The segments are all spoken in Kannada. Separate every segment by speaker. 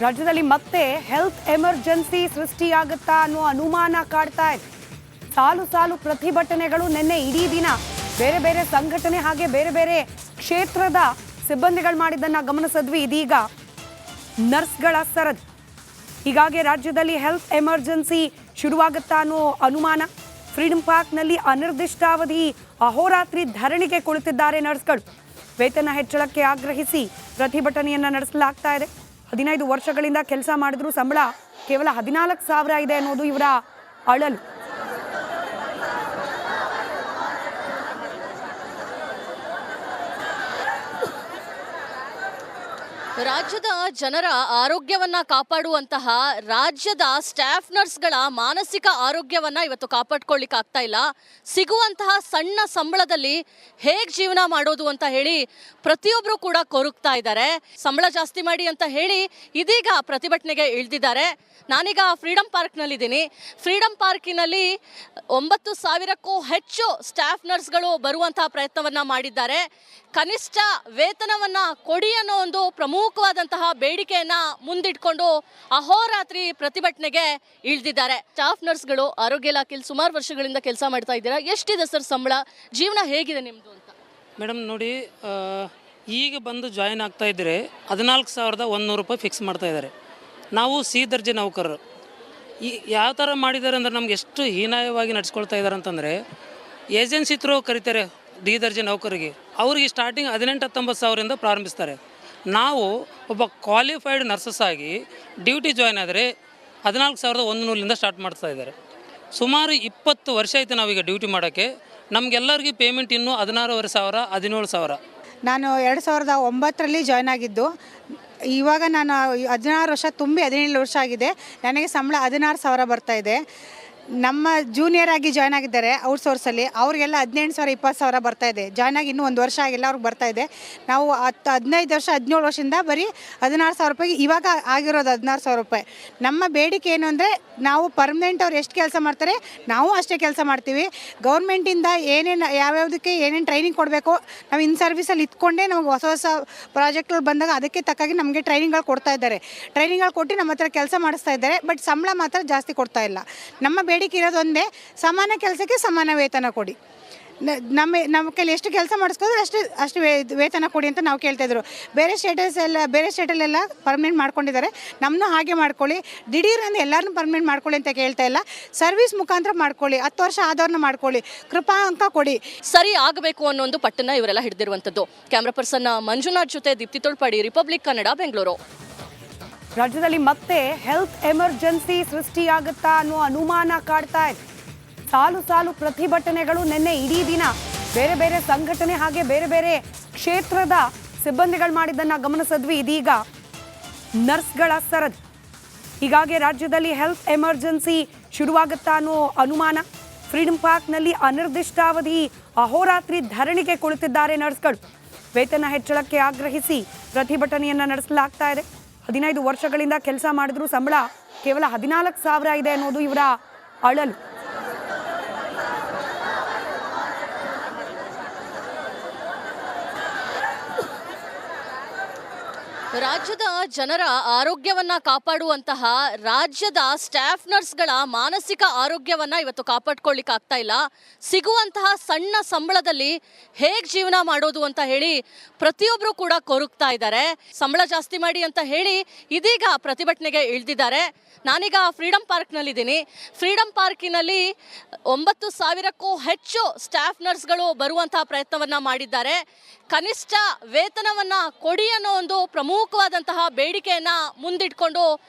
Speaker 1: ರಾಜ್ಯದಲ್ಲಿ ಮತ್ತೆ ಹೆಲ್ತ್ ಎಮರ್ಜೆನ್ಸಿ ಸೃಷ್ಟಿಯಾಗುತ್ತಾ ಅನ್ನೋ ಅನುಮಾನ ಕಾಡ್ತಾ ಇದೆ. ಸಾಲು ಸಾಲು ಪ್ರತಿಭಟನೆಗಳು ನಿನ್ನೆ ಇಡೀ ದಿನ ಬೇರೆ ಬೇರೆ ಸಂಘಟನೆ ಹಾಗೆ ಬೇರೆ ಬೇರೆ ಕ್ಷೇತ್ರದ ಸಿಬ್ಬಂದಿಗಳು ಮಾಡಿದ್ದನ್ನ ಗಮನಿಸಿದ್ವಿ. ಇದೀಗ ನರ್ಸ್ಗಳ ಸರದಿ. ಹೀಗಾಗಿ ರಾಜ್ಯದಲ್ಲಿ ಹೆಲ್ತ್ ಎಮರ್ಜೆನ್ಸಿ ಶುರುವಾಗುತ್ತಾ ಅನ್ನೋ ಅನುಮಾನ. ಫ್ರೀಡಂ ಪಾರ್ಕ್ನಲ್ಲಿ ಅನಿರ್ದಿಷ್ಟಾವಧಿ ಅಹೋರಾತ್ರಿ ಧರಣಿಗೆ ಕುಳಿತಿದ್ದಾರೆ ನರ್ಸ್ಗಳು. ವೇತನ ಹೆಚ್ಚಳಕ್ಕೆ ಆಗ್ರಹಿಸಿ ಪ್ರತಿಭಟನೆಯನ್ನ ನಡೆಸಲಾಗ್ತಾ ಇದೆ. 15 ವರ್ಷಗಳಿಂದ ಕೆಲಸ ಮಾಡಿದ್ರು ಸಂಬಳ ಕೇವಲ 14,000 ಇದೆ ಅನ್ನೋದು ಇವರ ಅಳಲು.
Speaker 2: ರಾಜ್ಯದ ಜನರ ಆರೋಗ್ಯವನ್ನ ಕಾಪಾಡುವಂತಹ ರಾಜ್ಯದ ಸ್ಟಾಫ್ ನರ್ಸ್ಗಳ ಮಾನಸಿಕ ಆರೋಗ್ಯವನ್ನ ಇವತ್ತು ಕಾಪಾಡ್ಕೊಳ್ಳಿಕ್ಕೆ ಆಗ್ತಾ ಇಲ್ಲ. ಸಿಗುವಂತಹ ಸಣ್ಣ ಸಂಬಳದಲ್ಲಿ ಹೇಗೆ ಜೀವನ ಮಾಡೋದು ಅಂತ ಹೇಳಿ ಪ್ರತಿಯೊಬ್ಬರು ಕೂಡ ಕೊರಗ್ತಾ ಇದ್ದಾರೆ. ಸಂಬಳ ಜಾಸ್ತಿ ಮಾಡಿ ಅಂತ ಹೇಳಿ ಇದೀಗ ಪ್ರತಿಭಟನೆಗೆ ಇಳಿದಿದ್ದಾರೆ. ನಾನೀಗ ಫ್ರೀಡಂ ಪಾರ್ಕ್ನಲ್ಲಿದ್ದೀನಿ. ಫ್ರೀಡಂ ಪಾರ್ಕಿನಲ್ಲಿ 9,000ಕ್ಕೂ ಹೆಚ್ಚು ಸ್ಟಾಫ್ ನರ್ಸ್ಗಳು ಬರುವಂತಹ ಪ್ರಯತ್ನವನ್ನ ಮಾಡಿದ್ದಾರೆ. ಕನಿಷ್ಠ ವೇತನವನ್ನ ಕೊಡಿ ಅನ್ನೋ ಒಂದು ಪ್ರಮುಖವಾದಂತಹ ಬೇಡಿಕೆಯನ್ನ ಮುಂದಿಟ್ಕೊಂಡು ಅಹೋರಾತ್ರಿ ಪ್ರತಿಭಟನೆಗೆ ಇಳಿದಿದ್ದಾರೆ. ಸ್ಟಾಫ್ ನರ್ಸ್ಗಳು ಆರೋಗ್ಯ ಇಲಾಖೆಯಲ್ಲಿ ಸುಮಾರು ವರ್ಷಗಳಿಂದ ಕೆಲಸ ಮಾಡ್ತಾ ಇದ್ದೀರಾ. ಎಷ್ಟಿದೆ ಸರ್ ಸಂಬಳ? ಜೀವನ ಹೇಗಿದೆ ನಿಮ್ಮದು ಅಂತ?
Speaker 3: ಮೇಡಮ್ ನೋಡಿ, ಈಗ ಬಂದು ಜಾಯಿನ್ ಆಗ್ತಾ ಇದ್ದರೆ 14,100 ರೂಪಾಯಿ ಫಿಕ್ಸ್ ಮಾಡ್ತಾ ಇದ್ದಾರೆ. ನಾವು ಸಿ ದರ್ಜೆ ನೌಕರರು. ಯಾವ ಥರ ಮಾಡಿದ್ದಾರೆ ಅಂದರೆ ನಮ್ಗೆ ಎಷ್ಟು ಹೀನಾಯವಾಗಿ ನಡೆಸ್ಕೊಳ್ತಾ ಇದ್ದಾರೆ ಅಂತಂದರೆ, ಏಜೆನ್ಸಿ ಥ್ರೂ ಕರೀತಾರೆ ಡಿ ದರ್ಜೆ ನೌಕರಿಗೆ. ಅವ್ರಿಗೆ ಸ್ಟಾರ್ಟಿಂಗ್ 18-19 ಸಾವಿರದಿಂದ ಪ್ರಾರಂಭಿಸ್ತಾರೆ. ನಾವು ಒಬ್ಬ ಕ್ವಾಲಿಫೈಡ್ ನರ್ಸಸ್ ಆಗಿ ಡ್ಯೂಟಿ ಜಾಯ್ನ್ ಆದರೆ 14,100ರಿಂದ ಸ್ಟಾರ್ಟ್ ಮಾಡ್ತಾ ಇದ್ದಾರೆ. ಸುಮಾರು 20 ವರ್ಷ ಆಯಿತು ನಾವೀಗ ಡ್ಯೂಟಿ ಮಾಡೋಕ್ಕೆ. ನಮಗೆಲ್ಲರಿಗೂ ಪೇಮೆಂಟ್ ಇನ್ನೂ 16,500 17,000.
Speaker 4: ನಾನು 2009ರಲ್ಲಿ ಜಾಯ್ನ್ ಆಗಿದ್ದು. ಇವಾಗ ನಾನು 16 ವರ್ಷ ತುಂಬಿ 17 ವರ್ಷ ಆಗಿದೆ. ನನಗೆ ಸಂಬಳ 16,000 ಬರ್ತಾಯಿದೆ. ನಮ್ಮ ಜೂನಿಯರ್ ಆಗಿ ಜಾಯ್ನ್ ಆಗಿದ್ದಾರೆ ಔಟ್ಸೋರ್ಸಲ್ಲಿ, ಅವ್ರಿಗೆಲ್ಲ 18,000 20,000 ಬರ್ತಾಯಿದೆ. ಜಾಯ್ನ್ ಆಗಿ ಇನ್ನೂ 1 ವರ್ಷ ಆಗಿಲ್ಲ, ಅವ್ರಿಗೆ ಬರ್ತಾಯಿದೆ. ನಾವು 15 ವರ್ಷ 17 ವರ್ಷದಿಂದ ಬರೀ 16,000 ರೂಪಾಯಿಗೆ ಇವಾಗ ಆಗಿರೋದು 16,000 ರೂಪಾಯಿ. ನಮ್ಮ ಬೇಡಿಕೆ ಏನು ಅಂದರೆ, ನಾವು ಪರ್ಮನೆಂಟ್ ಅವ್ರು ಎಷ್ಟು ಕೆಲಸ ಮಾಡ್ತಾರೆ ನಾವು ಅಷ್ಟೇ ಕೆಲಸ ಮಾಡ್ತೀವಿ. ಗೌರ್ಮೆಂಟಿಂದ ಏನೇನು ಯಾವ್ಯಾವುದಕ್ಕೆ ಏನೇನು ಟ್ರೈನಿಂಗ್ ಕೊಡಬೇಕು, ನಾವು ಇನ್ ಸರ್ವಿಸಲ್ಲಿ ಇಟ್ಕೊಂಡೇ ನಮಗೆ ಹೊಸ ಹೊಸ ಪ್ರಾಜೆಕ್ಟ್ಗಳು ಬಂದಾಗ ಅದಕ್ಕೆ ತಕ್ಕಾಗಿ ನಮಗೆ ಟ್ರೈನಿಂಗ್ಗಳು ಕೊಡ್ತಾ ಇದ್ದಾರೆ. ಟ್ರೈನಿಂಗ್ಗಳು ಕೊಟ್ಟು ನಮ್ಮ ಹತ್ರ ಕೆಲಸ ಮಾಡಿಸ್ತಾ ಇದ್ದಾರೆ. ಬಟ್ ಸಂಬಳ ಮಾತ್ರ ಜಾಸ್ತಿ ಕೊಡ್ತಾ ಇಲ್ಲ. ನಮ್ಮ ಬೇಡಿಕೆ ಇರೋದು ಒಂದೇ, ಸಮಾನ ಕೆಲಸಕ್ಕೆ ಸಮಾನ ವೇತನ ಕೊಡಿ. ನಮ್ಮ ಕೈಲಿ ಎಷ್ಟು ಕೆಲಸ ಮಾಡಿಸ್ಕೋದ್ರೆ ಅಷ್ಟು ವೇತನ ಕೊಡಿ ಅಂತ ನಾವು ಕೇಳ್ತಾಯಿದ್ರು. ಬೇರೆ ಸ್ಟೇಟಲ್ಲೆಲ್ಲ ಪರ್ಮನೆಂಟ್ ಮಾಡ್ಕೊಂಡಿದ್ದಾರೆ. ನಮ್ಮನ್ನು ಹಾಗೆ ಮಾಡ್ಕೊಳ್ಳಿ. ದಿಢೀರಂದು ಎಲ್ಲರನ್ನೂ ಪರ್ಮನೆಂಟ್ ಮಾಡ್ಕೊಳ್ಳಿ ಅಂತ ಕೇಳ್ತಾ ಇಲ್ಲ. ಸರ್ವಿಸ್ ಮುಖಾಂತರ ಮಾಡ್ಕೊಳ್ಳಿ. 10 ವರ್ಷ ಆದವ್ರನ್ನ ಮಾಡ್ಕೊಳ್ಳಿ. ಕೃಪಾ ಅಂಕ ಕೊಡಿ.
Speaker 2: ಸರಿ ಆಗಬೇಕು ಅನ್ನೋ ಒಂದು ಪಟ್ಟನ್ನ ಇವರೆಲ್ಲ ಹಿಡಿದಿರುವಂಥದ್ದು. ಕ್ಯಾಮ್ರಾ ಪರ್ಸನ್ ಮಂಜುನಾಥ್ ಜೊತೆ ದೀಪ್ತಿ ತೊಳ್ಪಾಡಿ, ರಿಪಬ್ಲಿಕ್ ಕನ್ನಡ, ಬೆಂಗಳೂರು.
Speaker 1: ರಾಜ್ಯದಲ್ಲಿ ಮತ್ತೆ ಹೆಲ್ತ್ ಎಮರ್ಜೆನ್ಸಿ ಸೃಷ್ಟಿಯಾಗುತ್ತಾ ಅನ್ನೋ ಅನುಮಾನ ಕಾಡ್ತಾ ಇದೆ. ಸಾಲು ಸಾಲು ಪ್ರತಿಭಟನೆಗಳು ನಿನ್ನೆ ಇಡೀ ದಿನ ಬೇರೆ ಬೇರೆ ಸಂಘಟನೆ ಹಾಗೆ ಬೇರೆ ಬೇರೆ ಕ್ಷೇತ್ರದ ಸಿಬ್ಬಂದಿಗಳು ಮಾಡಿದ್ದನ್ನ ಗಮನಿಸಿದ್ವಿ. ಇದೀಗ ನರ್ಸ್ಗಳ ಸರದಿ. ಹೀಗಾಗಿ ರಾಜ್ಯದಲ್ಲಿ ಹೆಲ್ತ್ ಎಮರ್ಜೆನ್ಸಿ ಶುರುವಾಗುತ್ತಾ ಅನ್ನೋ ಅನುಮಾನ. ಫ್ರೀಡಂ ಪಾರ್ಕ್ನಲ್ಲಿ ಅನಿರ್ದಿಷ್ಟಾವಧಿ ಅಹೋರಾತ್ರಿ ಧರಣಿಗೆ ಕುಳಿತಿದ್ದಾರೆ ನರ್ಸ್ಗಳು. ವೇತನ ಹೆಚ್ಚಳಕ್ಕೆ ಆಗ್ರಹಿಸಿ ಪ್ರತಿಭಟನೆಯನ್ನ ನಡೆಸಲಾಗ್ತಾ ಇದೆ. 15 ವರ್ಷಗಳಿಂದ ಕೆಲಸ ಮಾಡಿದ್ರು ಸಂಬಳ ಕೇವಲ 14,000 ಇದೆ ಅನ್ನೋದು ಇವರ ಅಳಲು.
Speaker 2: ರಾಜ್ಯದ ಜನರ ಆರೋಗ್ಯವನ್ನ ಕಾಪಾಡುವಂತಹ ರಾಜ್ಯದ ಸ್ಟಾಫ್ ನರ್ಸ್ಗಳ ಮಾನಸಿಕ ಆರೋಗ್ಯವನ್ನ ಇವತ್ತು ಕಾಪಾಡ್ಕೊಳ್ಳಿಕ್ಕೆ ಆಗ್ತಾ ಇಲ್ಲ. ಸಿಗುವಂತಹ ಸಣ್ಣ ಸಂಬಳದಲ್ಲಿ ಹೇಗೆ ಜೀವನ ಮಾಡೋದು ಅಂತ ಹೇಳಿ ಪ್ರತಿಯೊಬ್ಬರು ಕೂಡ ಕೊರಗ್ತಾ ಇದ್ದಾರೆ. ಸಂಬಳ ಜಾಸ್ತಿ ಮಾಡಿ ಅಂತ ಹೇಳಿ ಇದೀಗ ಪ್ರತಿಭಟನೆಗೆ ಇಳಿದಿದ್ದಾರೆ. ನಾನೀಗ ಫ್ರೀಡಂ ಪಾರ್ಕ್ನಲ್ಲಿದ್ದೀನಿ. ಫ್ರೀಡಂ ಪಾರ್ಕಿನಲ್ಲಿ 9,000ಕ್ಕೂ ಹೆಚ್ಚು ಸ್ಟಾಫ್ ನರ್ಸ್ಗಳು ಬರುವಂತಹ ಪ್ರಯತ್ನವನ್ನ ಮಾಡಿದ್ದಾರೆ. ಕನಿಷ್ಠ ವೇತನವನ್ನ ಕೊಡಿ ಅನ್ನೋ ಒಂದು ಪ್ರಮುಖವಾದಂತಹ ಬೇಡಿಕೆಯನ್ನ ಮುಂದಿಟ್ಕೊಂಡು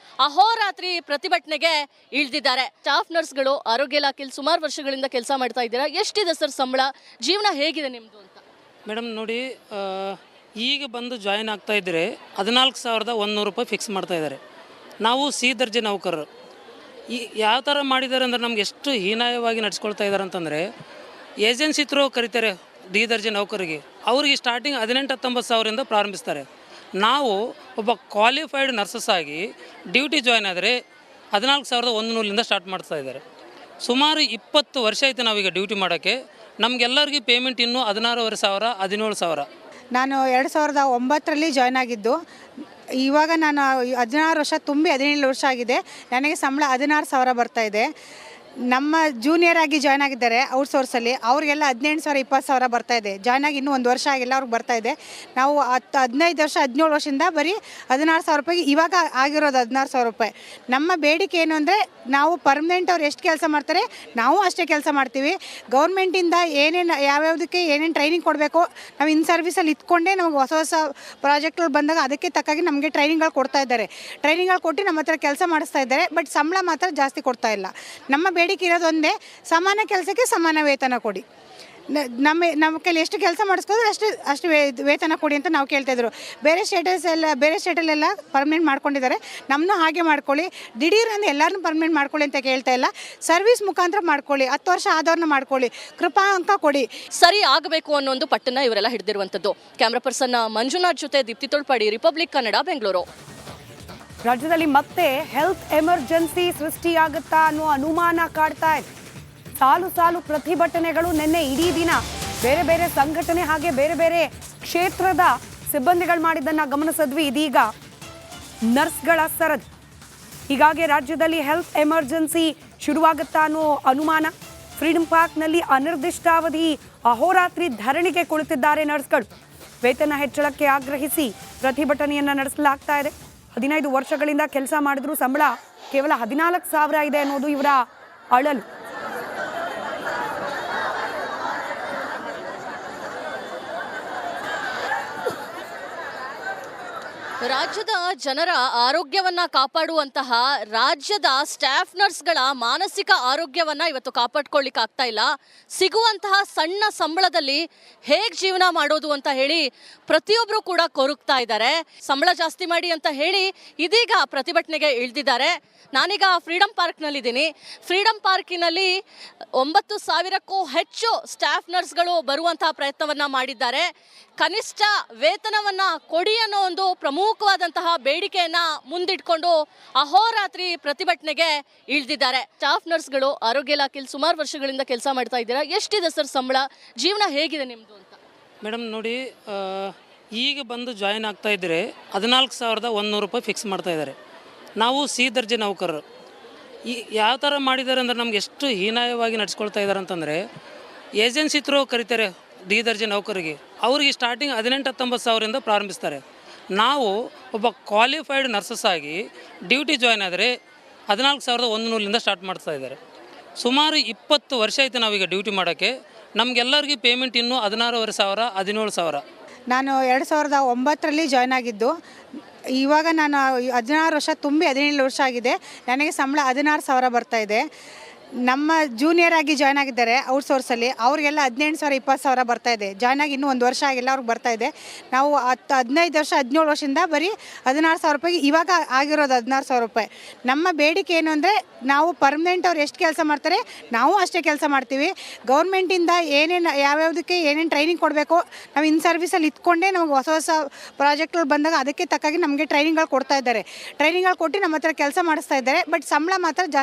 Speaker 2: ಅಹೋರಾತ್ರಿ ಪ್ರತಿಭಟನೆಗೆ ಇಳಿದಿದ್ದಾರೆ. ಸ್ಟಾಫ್ ನರ್ಸ್ಗಳು ಆರೋಗ್ಯ ಇಲಾಖೆಯಲ್ಲಿ ಸುಮಾರು ವರ್ಷಗಳಿಂದ ಕೆಲಸ ಮಾಡ್ತಾ ಇದ್ದೀರಾ. ಎಷ್ಟಿದೆ ಸರ್ ಸಂಬಳ? ಜೀವನ ಹೇಗಿದೆ ನಿಮ್ಮದು ಅಂತ?
Speaker 3: ಮೇಡಮ್ ನೋಡಿ, ಈಗ ಬಂದು ಜಾಯಿನ್ ಆಗ್ತಾ ಇದ್ದರೆ 14,100 ರೂಪಾಯಿ ಫಿಕ್ಸ್ ಮಾಡ್ತಾ ಇದ್ದಾರೆ. ನಾವು ಸಿ ದರ್ಜೆ ನೌಕರರು. ಯಾವ ಥರ ಮಾಡಿದ್ದಾರೆ ಅಂದರೆ ನಮ್ಗೆ ಎಷ್ಟು ಹೀನಾಯವಾಗಿ ನಡೆಸ್ಕೊಳ್ತಾ ಇದ್ದಾರೆ ಅಂತಂದರೆ, ಏಜೆನ್ಸಿ ಥ್ರೂ ಕರೀತಾರೆ ಡಿ ದರ್ಜೆ ನೌಕರಿಗೆ. ಅವ್ರಿಗೆ ಸ್ಟಾರ್ಟಿಂಗ್ 18-19 ಸಾವಿರದಿಂದ ಪ್ರಾರಂಭಿಸ್ತಾರೆ. ನಾವು ಒಬ್ಬ ಕ್ವಾಲಿಫೈಡ್ ನರ್ಸಸ್ ಆಗಿ ಡ್ಯೂಟಿ ಜಾಯ್ನ್ ಆದರೆ 14,100ರಿಂದ ಸ್ಟಾರ್ಟ್ ಮಾಡ್ತಾ ಇದ್ದಾರೆ. ಸುಮಾರು 20 ವರ್ಷ ಆಯಿತು ನಾವೀಗ ಡ್ಯೂಟಿ ಮಾಡೋಕ್ಕೆ. ನಮಗೆಲ್ಲರಿಗೂ ಪೇಮೆಂಟ್ ಇನ್ನೂ 16,500 17,000.
Speaker 4: ನಾನು 2009ರಲ್ಲಿ ಜಾಯ್ನ್ ಆಗಿದ್ದು. ಇವಾಗ ನಾನು 16 ವರ್ಷ ತುಂಬಿ 17 ವರ್ಷ ಆಗಿದೆ. ನನಗೆ ಸಂಬಳ 16,000 ಬರ್ತಾ ಇದೆ. ನಮ್ಮ ಜೂನಿಯರ್ ಆಗಿ ಜಾಯ್ನ್ ಆಗಿದ್ದಾರೆ ಔಟ್ಸೋರ್ಸಲ್ಲಿ, ಅವ್ರಿಗೆಲ್ಲ 18,000 20,000 ಬರ್ತಾ ಇದೆ. ಜಾಯ್ನ್ ಆಗಿ ಇನ್ನೂ 1 ವರ್ಷ ಆಗಿಲ್ಲ, ಅವ್ರಿಗೆ ಬರ್ತಾ ಇದೆ. ನಾವು 15 ವರ್ಷ 17 ವರ್ಷದಿಂದ ಬರೀ 16,000 ರೂಪಾಯಿಗೆ ಇವಾಗ ಆಗಿರೋದು 16,000 ರೂಪಾಯಿ. ನಮ್ಮ ಬೇಡಿಕೆ ಏನು ಅಂದರೆ, ನಾವು ಪರ್ಮನೆಂಟ್ ಅವ್ರು ಎಷ್ಟು ಕೆಲಸ ಮಾಡ್ತಾರೆ ನಾವು ಅಷ್ಟೇ ಕೆಲಸ ಮಾಡ್ತೀವಿ. ಗೌರ್ಮೆಂಟಿಂದ ಏನೇನು ಯಾವ್ಯಾವುದಕ್ಕೆ ಏನೇನು ಟ್ರೈನಿಂಗ್ ಕೊಡಬೇಕು, ನಾವು ಇನ್ ಸರ್ವಿಸಲ್ಲಿ ಇತ್ಕೊಂಡೇ ನಮಗೆ ಹೊಸ ಹೊಸ ಪ್ರಾಜೆಕ್ಟ್ಗಳು ಬಂದಾಗ ಅದಕ್ಕೆ ತಕ್ಕಾಗಿ ನಮಗೆ ಟ್ರೈನಿಂಗ್ಗಳು ಕೊಡ್ತಾ ಇದ್ದಾರೆ. ಟ್ರೈನಿಂಗ್ಗಳು ಕೊಟ್ಟು ನಮ್ಮ ಹತ್ರ ಕೆಲಸ ಮಾಡಿಸ್ತಾ ಇದ್ದಾರೆ. ಬಟ್ ಸಂಬಳ ಮಾತ್ರ ಜಾಸ್ತಿ ಕೊಡ್ತಾ ಇಲ್ಲ. ನಮ್ಮ ಬೇಡಿಕೆ ಇರೋದು ಒಂದೇ, ಸಮಾನ ಕೆಲಸಕ್ಕೆ ಸಮಾನ ವೇತನ ಕೊಡಿ. ನಮ್ಮ ಕೈಲಿ ಎಷ್ಟು ಕೆಲಸ ಮಾಡಿಸ್ಕೋದ್ರೆ ಅಷ್ಟು ವೇತನ ಕೊಡಿ ಅಂತ ನಾವು ಕೇಳ್ತಾಯಿದ್ರು. ಬೇರೆ ಸ್ಟೇಟಲ್ಲೆಲ್ಲ ಪರ್ಮನೆಂಟ್ ಮಾಡ್ಕೊಂಡಿದ್ದಾರೆ. ನಮ್ಮನ್ನು ಹಾಗೆ ಮಾಡ್ಕೊಳ್ಳಿ, ದಿಢೀರ್ ಅಂದರೆ ಎಲ್ಲರನ್ನೂ ಪರ್ಮನೆಂಟ್ ಮಾಡ್ಕೊಳ್ಳಿ ಅಂತ ಕೇಳ್ತಾ ಇಲ್ಲ. ಸರ್ವಿಸ್ ಮುಖಾಂತರ ಮಾಡ್ಕೊಳ್ಳಿ, 10 ವರ್ಷ ಆದವ್ರನ್ನ ಮಾಡ್ಕೊಳ್ಳಿ, ಕೃಪಾ ಅಂಕ ಕೊಡಿ.
Speaker 2: ಸರಿ ಆಗಬೇಕು ಅನ್ನೋ ಒಂದು ಪಟ್ಟನ್ನ ಇವರೆಲ್ಲ ಹಿಡಿದಿರುವಂಥದ್ದು. ಕ್ಯಾಮ್ರಾ ಪರ್ಸನ್ ಮಂಜುನಾಥ್ ಜೊತೆ ದೀಪ್ತಿ ತೊಳ್ಪಾಡಿ, ರಿಪಬ್ಲಿಕ್ ಕನ್ನಡ, ಬೆಂಗಳೂರು.
Speaker 1: ರಾಜ್ಯದಲ್ಲಿ ಮತ್ತೆ ಹೆಲ್ತ್ ಎಮರ್ಜೆನ್ಸಿ ಸೃಷ್ಟಿಯಾಗುತ್ತಾ ಅನ್ನೋ ಅನುಮಾನ ಕಾಡ್ತಾ ಇದೆ. ಸಾಲು ಸಾಲು ಪ್ರತಿಭಟನೆಗಳು ನಿನ್ನೆ ಇಡೀ ದಿನ ಬೇರೆ ಬೇರೆ ಸಂಘಟನೆ ಹಾಗೆ ಬೇರೆ ಬೇರೆ ಕ್ಷೇತ್ರದ ಸಿಬ್ಬಂದಿಗಳು ಮಾಡಿದ್ದನ್ನ ಗಮನಿಸಿದ್ವಿ. ಇದೀಗ ನರ್ಸ್ಗಳ ಸರದಿ. ಹೀಗಾಗಿ ರಾಜ್ಯದಲ್ಲಿ ಹೆಲ್ತ್ ಎಮರ್ಜೆನ್ಸಿ ಶುರುವಾಗುತ್ತಾ ಅನ್ನೋ ಅನುಮಾನ. ಫ್ರೀಡಂ ಪಾರ್ಕ್ನಲ್ಲಿ ಅನಿರ್ದಿಷ್ಟಾವಧಿ ಅಹೋರಾತ್ರಿ ಧರಣಿಗೆ ಕುಳಿತಿದ್ದಾರೆ ನರ್ಸ್ಗಳು. ವೇತನ ಹೆಚ್ಚಳಕ್ಕೆ ಆಗ್ರಹಿಸಿ ಪ್ರತಿಭಟನೆಯನ್ನ ನಡೆಸಲಾಗ್ತಾ ಇದೆ. 15 ವರ್ಷಗಳಿಂದ ಕೆಲಸ ಮಾಡಿದ್ರು ಸಂಬಳ ಕೇವಲ 14,000 ಇದೆ ಅನ್ನೋದು ಇವರ ಅಳಲು.
Speaker 2: ರಾಜ್ಯದ ಜನರ ಆರೋಗ್ಯವನ್ನ ಕಾಪಾಡುವಂತಹ ರಾಜ್ಯದ ಸ್ಟಾಫ್ ನರ್ಸ್ಗಳ ಮಾನಸಿಕ ಆರೋಗ್ಯವನ್ನ ಇವತ್ತು ಕಾಪಾಡ್ಕೊಳ್ಳಿಕ್ಕೆ ಆಗ್ತಾ ಇಲ್ಲ. ಸಿಗುವಂತಹ ಸಣ್ಣ ಸಂಬಳದಲ್ಲಿ ಹೇಗೆ ಜೀವನ ಮಾಡೋದು ಅಂತ ಹೇಳಿ ಪ್ರತಿಯೊಬ್ಬರು ಕೂಡ ಕೊರಗ್ತಾ ಇದ್ದಾರೆ. ಸಂಬಳ ಜಾಸ್ತಿ ಮಾಡಿ ಅಂತ ಹೇಳಿ ಇದೀಗ ಪ್ರತಿಭಟನೆಗೆ ಇಳಿದಿದ್ದಾರೆ. ನಾನೀಗ ಫ್ರೀಡಂ ಪಾರ್ಕ್ನಲ್ಲಿದ್ದೀನಿ. ಫ್ರೀಡಂ ಪಾರ್ಕಿನಲ್ಲಿ 9,000ಕ್ಕೂ ಹೆಚ್ಚು ಸ್ಟಾಫ್ ನರ್ಸ್ಗಳು ಬರುವಂತಹ ಪ್ರಯತ್ನವನ್ನ ಮಾಡಿದ್ದಾರೆ. ಕನಿಷ್ಠ ವೇತನವನ್ನ ಕೊಡಿ ಅನ್ನೋ ಒಂದು ಪ್ರಮುಖವಾದಂತಹ ಬೇಡಿಕೆಯನ್ನ ಮುಂದಿಟ್ಕೊಂಡು ಅಹೋರಾತ್ರಿ ಪ್ರತಿಭಟನೆಗೆ ಇಳಿದಿದ್ದಾರೆ. ಸ್ಟಾಫ್ ನರ್ಸ್ಗಳು ಆರೋಗ್ಯ ಇಲಾಖೆಯಲ್ಲಿ ಸುಮಾರು ವರ್ಷಗಳಿಂದ ಕೆಲಸ ಮಾಡ್ತಾ ಇದ್ದೀರಾ. ಎಷ್ಟಿದೆ ಸರ್ ಸಂಬಳ? ಜೀವನ ಹೇಗಿದೆ ನಿಮ್ಮದು ಅಂತ?
Speaker 3: ಮೇಡಮ್ ನೋಡಿ, ಈಗ ಬಂದು ಜಾಯಿನ್ ಆಗ್ತಾ ಇದ್ದರೆ 14,100 ರೂಪಾಯಿ ಫಿಕ್ಸ್ ಮಾಡ್ತಾ ಇದ್ದಾರೆ. ನಾವು ಸಿ ದರ್ಜೆ ನೌಕರರು. ಯಾವ ಥರ ಮಾಡಿದ್ದಾರೆ ಅಂದರೆ ನಮ್ಗೆ ಎಷ್ಟು ಹೀನಾಯವಾಗಿ ನಡೆಸ್ಕೊಳ್ತಾ ಇದ್ದಾರೆ ಅಂತಂದರೆ, ಏಜೆನ್ಸಿ ಥ್ರೂ ಕರೀತಾರೆ ಡಿ ದರ್ಜೆ ನೌಕರಿಗೆ. ಅವ್ರಿಗೆ ಸ್ಟಾರ್ಟಿಂಗ್ 18-19 ಸಾವಿರದಿಂದ ಪ್ರಾರಂಭಿಸ್ತಾರೆ. ನಾವು ಒಬ್ಬ ಕ್ವಾಲಿಫೈಡ್ ನರ್ಸಸ್ ಆಗಿ ಡ್ಯೂಟಿ ಜಾಯ್ನ್ ಆದರೆ 14,100ರಿಂದ ಸ್ಟಾರ್ಟ್ ಮಾಡ್ತಾ ಇದ್ದಾರೆ. ಸುಮಾರು 20 ವರ್ಷ ಆಯಿತು ನಾವೀಗ ಡ್ಯೂಟಿ ಮಾಡೋಕ್ಕೆ. ನಮಗೆಲ್ಲರಿಗೂ ಪೇಮೆಂಟ್ ಇನ್ನೂ 16,500 17,000.
Speaker 4: ನಾನು 2009ರಲ್ಲಿ ಜಾಯ್ನ್ ಆಗಿದ್ದು. ಇವಾಗ ನಾನು 16 ವರ್ಷ ತುಂಬಿ 17 ವರ್ಷ ಆಗಿದೆ. ನನಗೆ ಸಂಬಳ 16,000 ಬರ್ತಾ ಇದೆ. ನಮ್ಮ ಜೂನಿಯರ್ ಆಗಿ ಜಾಯ್ನ್ ಆಗಿದ್ದಾರೆ ಔಟ್ಸೋರ್ಸಲ್ಲಿ, ಅವ್ರಿಗೆಲ್ಲ 18,000 20,000 ಬರ್ತಾ ಇದೆ. ಜಾಯ್ನ್ ಆಗಿ ಇನ್ನೂ 1 ವರ್ಷ ಆಗಿಲ್ಲ, ಅವ್ರಿಗೆ ಬರ್ತಾ ಇದೆ. ನಾವು 15 ವರ್ಷ 17 ವರ್ಷದಿಂದ ಬರೀ 16,000 ರೂಪಾಯಿಗೆ ಇವಾಗ ಆಗಿರೋದು 16,000 ರೂಪಾಯಿ. ನಮ್ಮ ಬೇಡಿಕೆ ಏನು ಅಂದರೆ, ನಾವು ಪರ್ಮನೆಂಟ್ ಅವ್ರು ಎಷ್ಟು ಕೆಲಸ ಮಾಡ್ತಾರೆ ನಾವು ಅಷ್ಟೇ ಕೆಲಸ ಮಾಡ್ತೀವಿ. ಗೌರ್ಮೆಂಟಿಂದ ಏನೇನು ಯಾವ್ಯಾವುದಕ್ಕೆ ಏನೇನು ಟ್ರೈನಿಂಗ್ ಕೊಡಬೇಕು, ನಾವು ಇನ್ ಸರ್ವಿಸಲ್ಲಿ ಇತ್ಕೊಂಡೇ ನಮಗೆ ಹೊಸ ಹೊಸ ಪ್ರಾಜೆಕ್ಟ್ಗಳು ಬಂದಾಗ ಅದಕ್ಕೆ ತಕ್ಕಾಗಿ ನಮಗೆ ಟ್ರೈನಿಂಗ್ಗಳು ಕೊಡ್ತಾ ಇದ್ದಾರೆ. ಟ್ರೈನಿಂಗ್ಗಳು ಕೊಟ್ಟು ನಮ್ಮ ಹತ್ರ ಕೆಲಸ ಮಾಡಿಸ್ತಾ ಇದ್ದಾರೆ. ಬಟ್ ಸಂಬಳ ಮಾತ್ರ ಜಾಸ್ತಿ